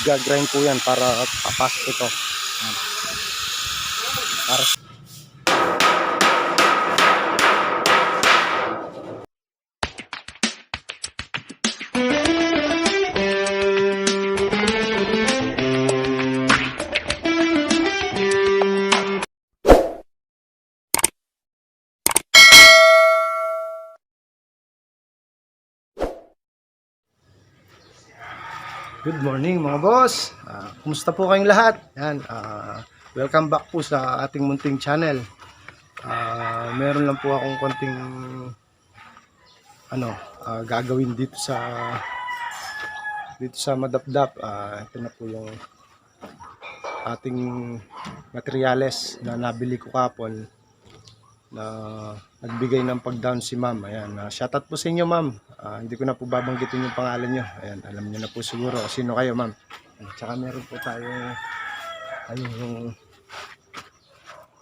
Gagrind po yan para papasok ito. Yan. Para good morning mga boss. Kumusta po kayong lahat? Yan, welcome back po sa ating munting channel. Meron lang po akong konting gagawin dito sa Madapdap. Ito na po yung ating materyales na nabili ko kapon na nagbigay ng pag-down si ma'am. Ayan, shoutout po sa inyo ma'am. Hindi ko na po babanggitin yung pangalan nyo. Ayan, alam nyo na po siguro sino kayo ma'am. Tsaka meron po tayo yung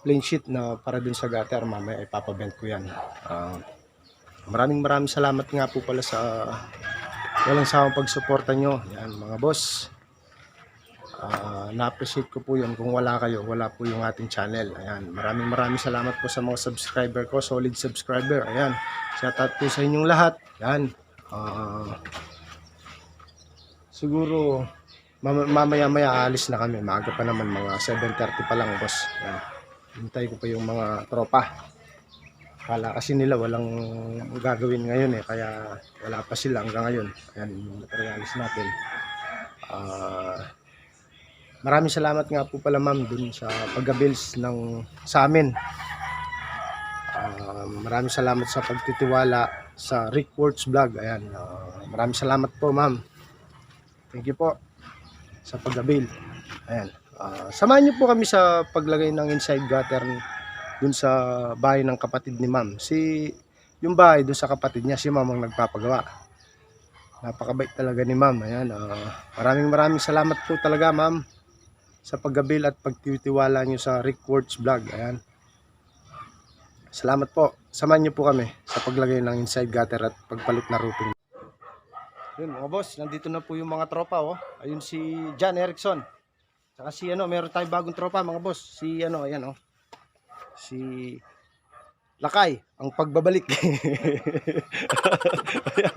plain sheet na para dun sa gutter, mamaya ipapabent ko yan. Maraming salamat nga po pala sa walang sawang pagsuporta nyo. Ayan mga boss, na-appreciate ko po yun. Kung wala kayo, wala po yung ating channel. Ayan, maraming salamat po sa mga subscriber ko, solid subscriber. Ayan, shoutout po sa inyong lahat. Ayan, siguro mamaya aalis na kami. Maaga pa naman, mga 7:30 pa lang boss. Ayan, hintay ko pa yung mga tropa. Kala kasi nila walang gagawin ngayon kaya wala pa sila hanggang ngayon. Ayan yung materialis natin. Maraming salamat nga po pala ma'am dun sa pag-builds sa amin. Maraming salamat sa pagtitiwala sa Rick Words Vlog. Ayan, maraming salamat po ma'am. Thank you po sa pag-build. Ayan, samahan niyo po kami sa paglagay ng inside gutter dun sa bahay ng kapatid ni ma'am. Yung bahay dun sa kapatid niya, si ma'am ang nagpapagawa. Napakabait talaga ni ma'am. Ayan, maraming salamat po talaga ma'am sa paggabil at pagtitiwala nyo sa Rick Words Vlog. Ayan, salamat po. Samahan nyo po kami sa paglagay ng inside gutter at pagpalit na roofing. Yun mga boss, nandito na po yung mga tropa. Ayun si John Erickson. Saka si meron tayong bagong tropa mga boss. Si ayan si Lakay, ang pagbabalik. Ayan.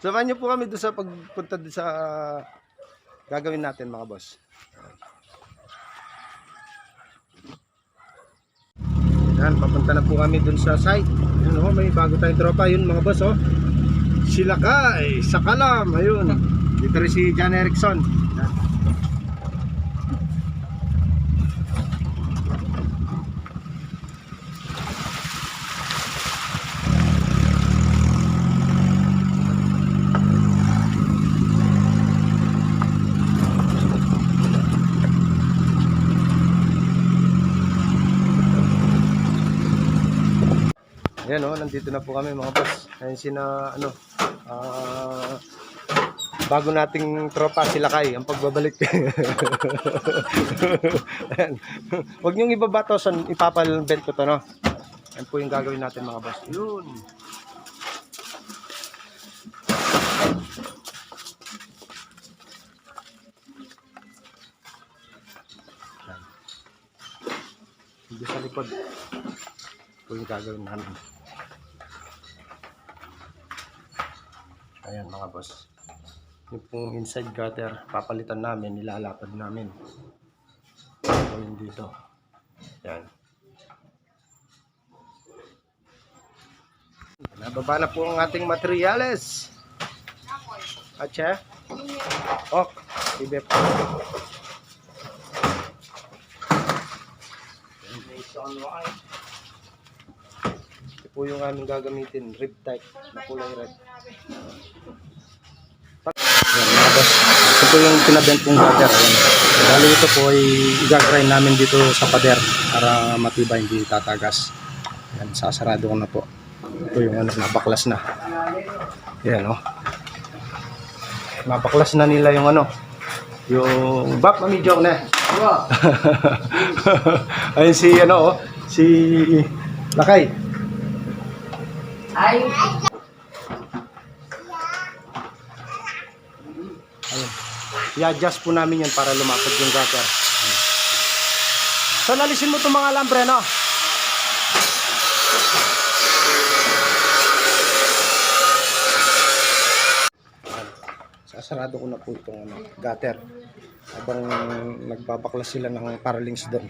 Samahan nyo po kami doon sa pagpunta sa gagawin natin mga boss. Yan, papunta na po kami dun sa site. Yun, may bago tayong tropa. Yun mga boss, si Lakay sa Kalam. Ayun, dito rin si John Erickson. Yan. Ayan nandito na po kami mga boss. Ayan bago nating tropa si Lakay, ang pagbabalik. Ayan. Huwag niyong ibabatosan, ipapalbent ko to Ayan po yung gagawin natin mga boss. Yun. Ayan. Hindi sa likod. Ito yung gagawin namin. Ayan mga boss, yung pong inside gutter papalitan namin, nilalapad namin gawin dito. Ayan, nababa na po ang ating materyales. Atcha ok ibep. Ito po yung aming gagamitin, rib type na kulay red. Ayan mga boss, ito po yung pinabent kong gutter. Bali ito po ay i-grind namin dito sa pader para matibay, hindi tatagas. Ayan, sasarado ko na po. Ito yung nabaklas na. Ayan nabaklas na nila yung yung back mami joke na. Ayun si si Lakay. Ay. Ayun. i-adjust po namin yan para lumapad yung gutter. So lalisin mo itong mga alambre, no? Sasarado ko na po itong gutter habang nagbabaklas sila ng paralings doon.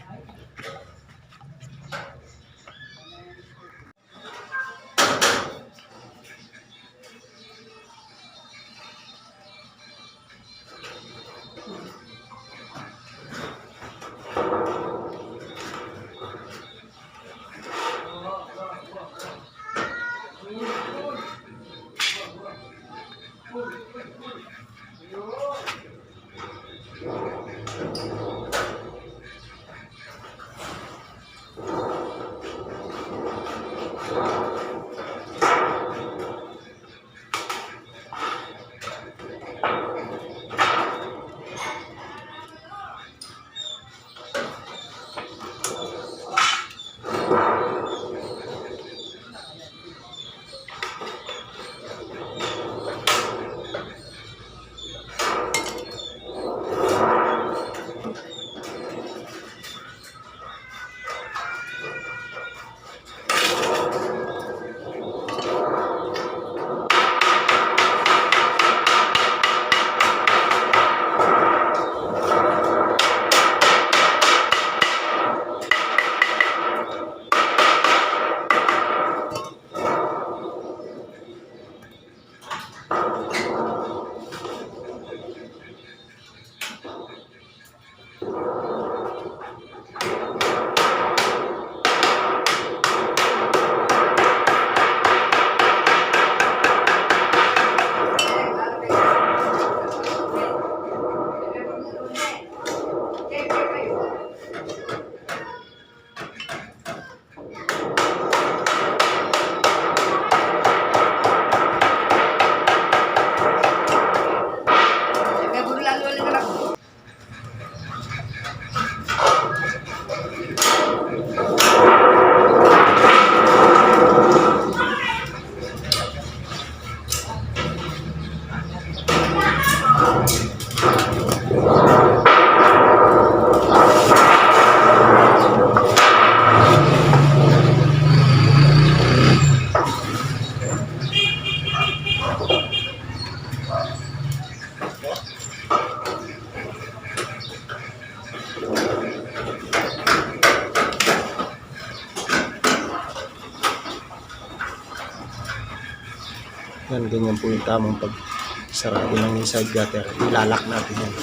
Yan, ganyan po yung tamang pagsarado ng inside gutter. Ilalak natin yan.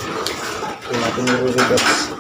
Ito natin yung reverse.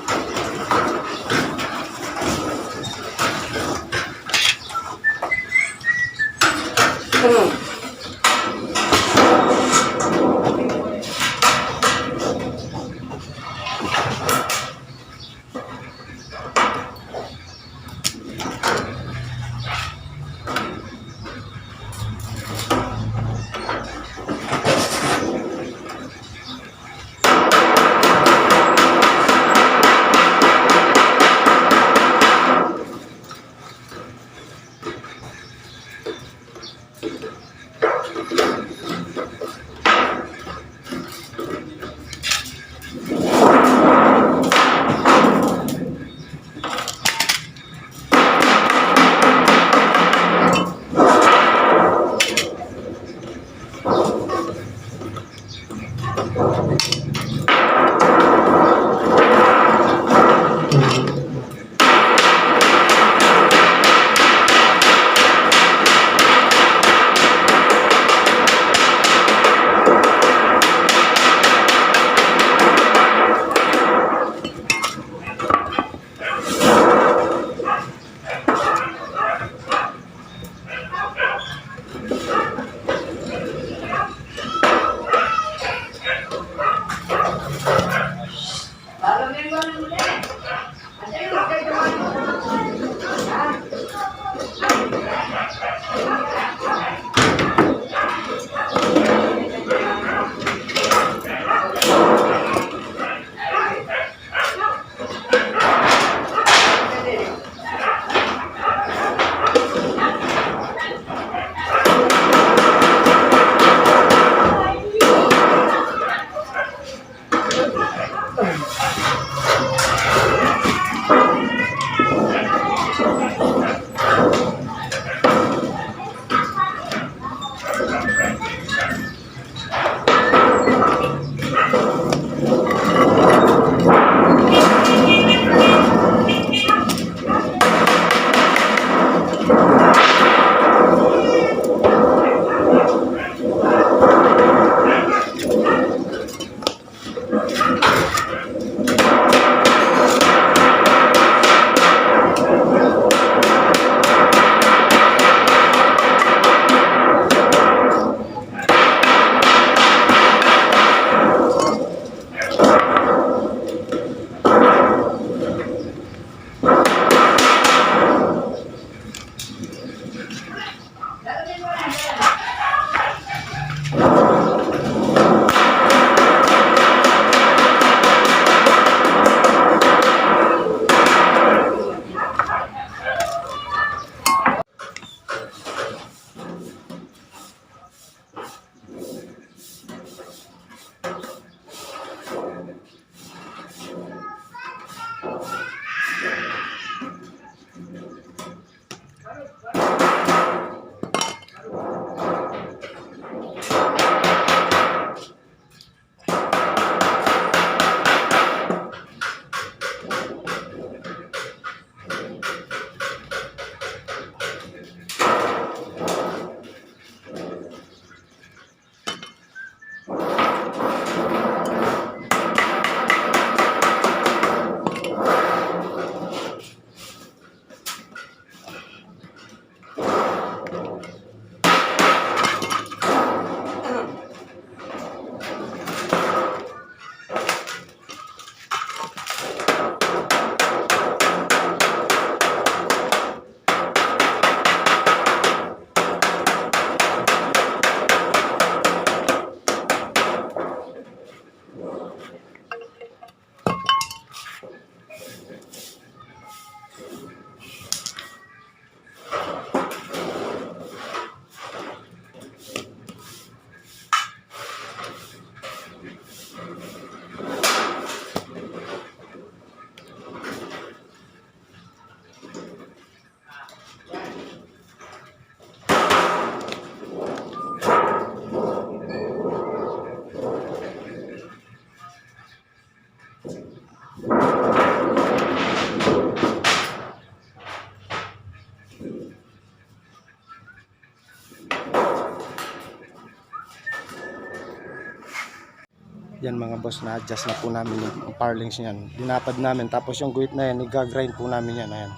Yan mga boss, na-adjust na po namin yung parlings niyan. Dinapad namin, tapos yung guhit na yan, i-grind po namin yan. Ayan.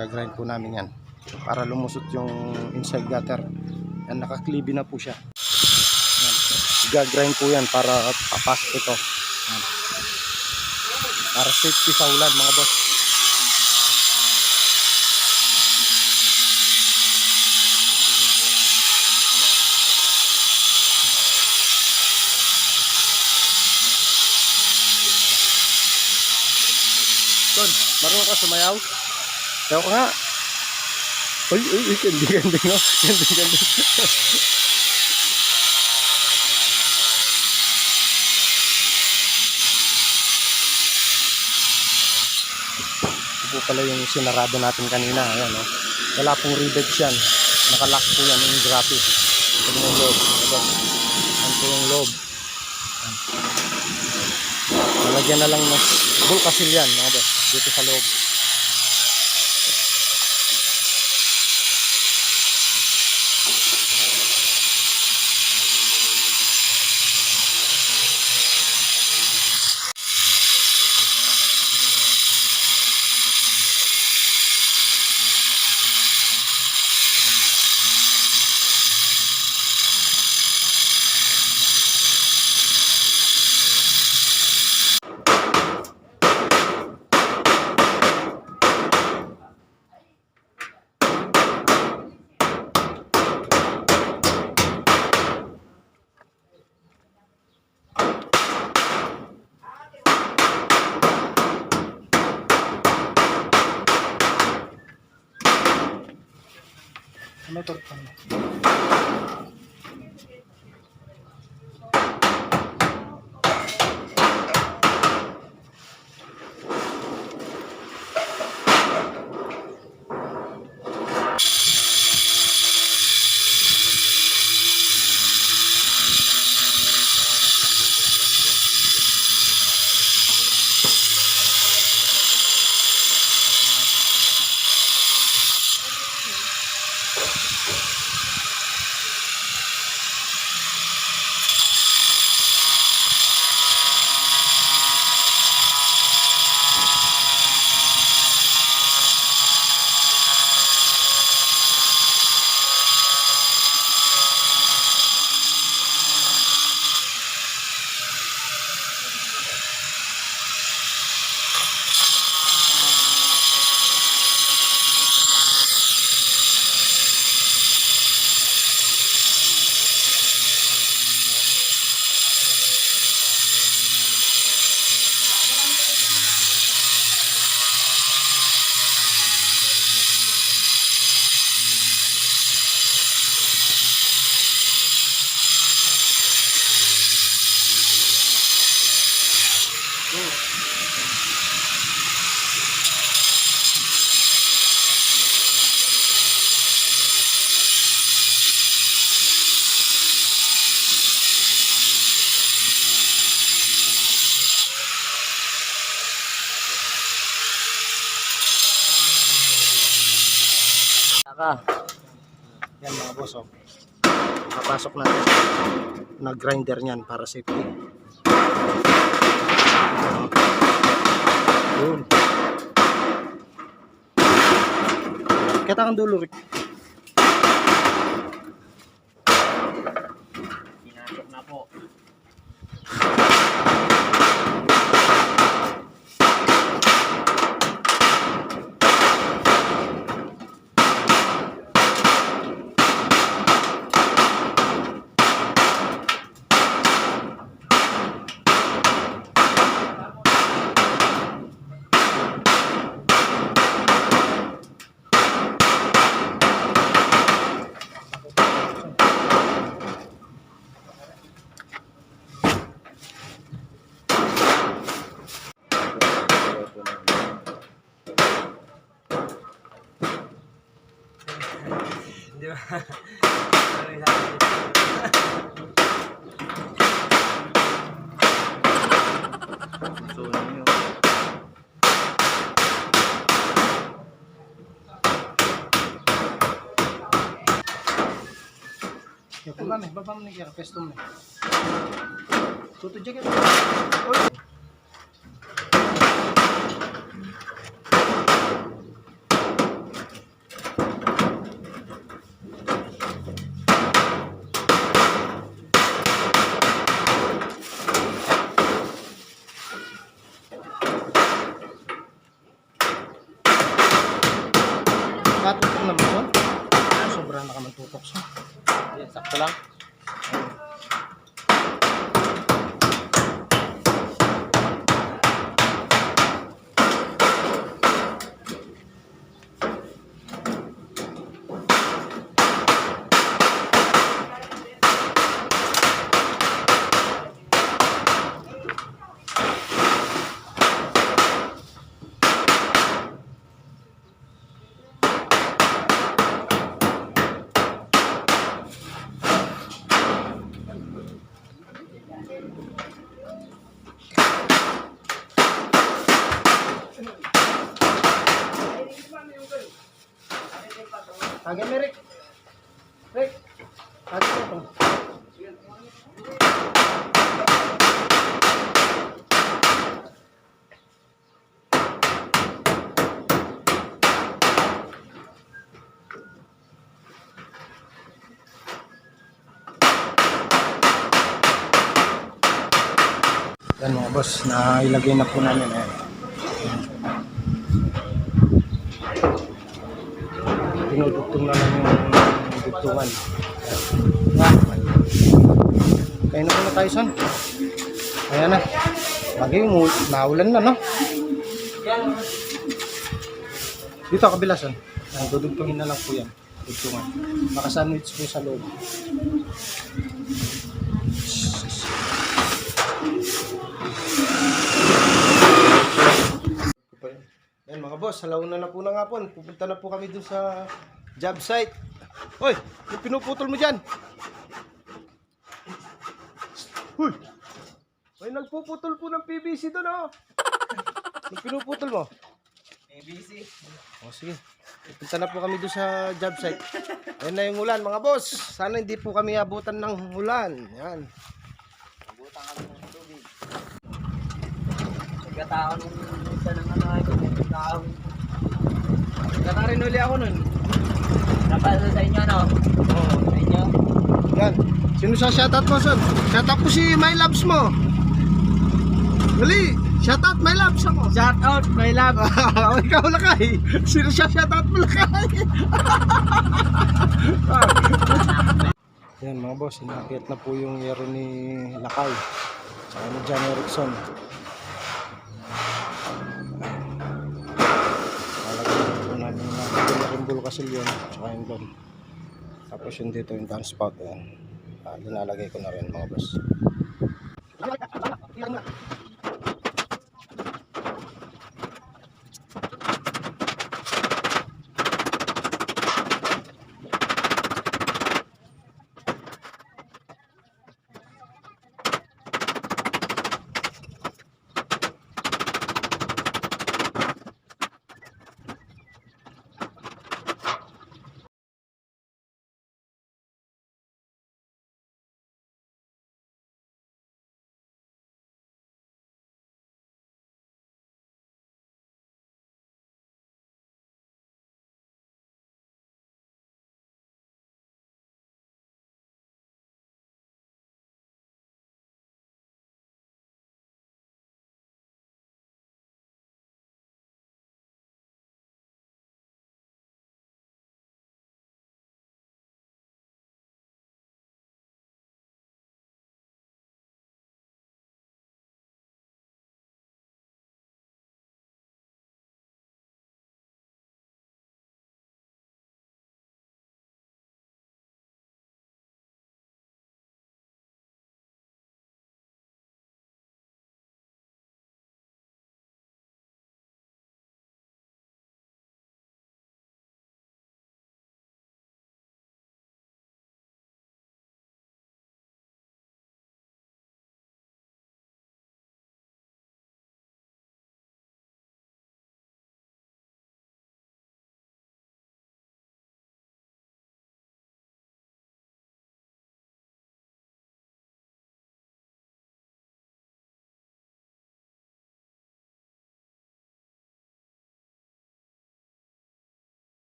I-grind po namin yan. Para lumusot yung inside gutter. Yan, nakaklibi na po siya. Yan. I-grind po yan para papasok ito. Yan. Para safety sa ulan mga boss. Ton, marunong ka sumayaw? Sayaw ka nga. Uy, kandi no. Kandi. Ito po pala yung sinarado natin kanina. Ayan, no? Wala pong rivets yan. Nakalock po yan yung graphic. Ito yung loob. Ito yung loob. Nalagyan na lang ng bulkasil yan, mga boss, dito sa loob. Ano ito? Yan mga boss, oh. Papasok natin na grinder niyan para safety. Yun. Kita kang dulo, Rick. Pinasok na po. Di ba? baba mo na kaya, pesto mo na. Tutudya ka. Oy! Katutok naman son. Sobrang na ka man tutok son. Yan, sakto lang. Tagay mo, Rick. Rick. Tagay mo ito. Yan mga boss, nailagay na po namin. Dinudugtong na lang yung dugtungan. Kaya na muna tayo son. Ayan na. Bagay mo, naulan na no? Dito kabila son. Dudugtungin na lang po yan. Dugtungan. Naka-sandwich po sa loob. Yan mga boss, halauna na po ng hapon. Pupunta na po kami dun sa job site. Hoy, yung pinuputol mo dyan. Hoy, may nagpuputol po ng PVC dun oh. Yung pinuputol mo. ABC. O sige, pupunta na po kami dun sa job site. Ayan na yung ulan mga boss. Sana hindi po kami abutan ng ulan. Yan. Nabutan kami ng tubig. Nagkataon nung isa ng ano ay nagkataon. Nagkatarin uli ako nun. Napasa sa inyo, no? Oo. Sa inyo? Yan. Sino sa shoutout mo son? Shoutout ko si My Loves mo. Dali, shoutout My Loves ako. Shout out, my love. Ikaw lakay. Sino siya shoutout mo lakay? Yan mga boss, inakit na po yung yero ni Lakay. Saka ni John Erickson. Lalagyan po namin na rin bulkasil yun. Saka yung doon. Tapos yung dito yung downspout. Linalagay ko na rin mga boss.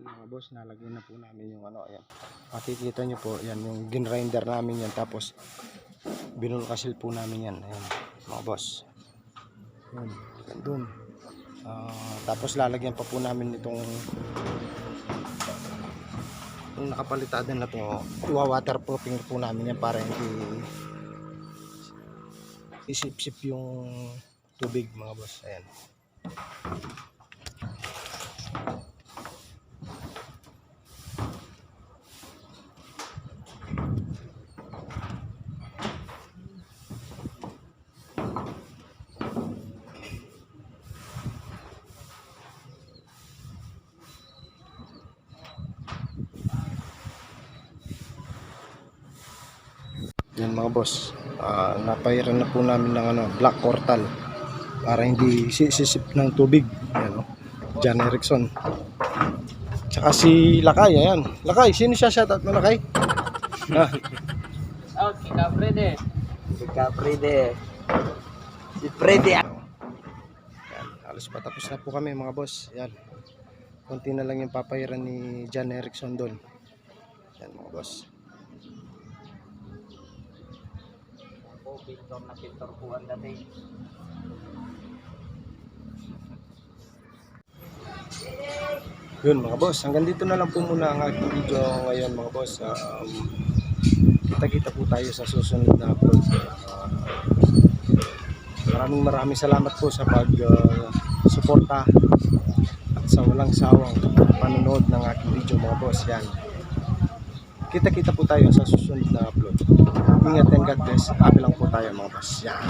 Yan mga boss, nalagyan na po namin yung ano, ayan. Makikita nyo po, yan yung ginrinder namin yan. Tapos, binulkasil po namin yan. Ayan, mga boss. Yan, doon. Tapos lalagyan pa po namin itong nakapalitado na to. Iwa-waterproofing po namin yan para hindi isip-sip yung tubig mga boss. Ayan. Yan mga boss, napairan na po namin ng ano, black cortal para hindi sisip ng tubig. Ayan, oh. John Erickson. Tsaka si Lakay, ayan. Lakay, sino siya shoutout mo, Lakay? Oh, Kika Frede. Kika Frede. Si Frede. Ayan, halos patapos na po kami mga boss. Ayan. Konti na lang yung papairan ni John Erickson doon. Ayan mga boss. Pintor na pintor po ang dating. Yun mga boss, hanggang dito na lang po muna ang aking video ngayon mga boss. Kita-kita po tayo sa susunod na upload. Maraming salamat po sa pag-suporta at sa walang sawang panonood ng aking video mga boss. Yan. Kita-kita po tayo sa susunod na upload. Ingat and God bless. Happy lang po tayo mga boss. Yan.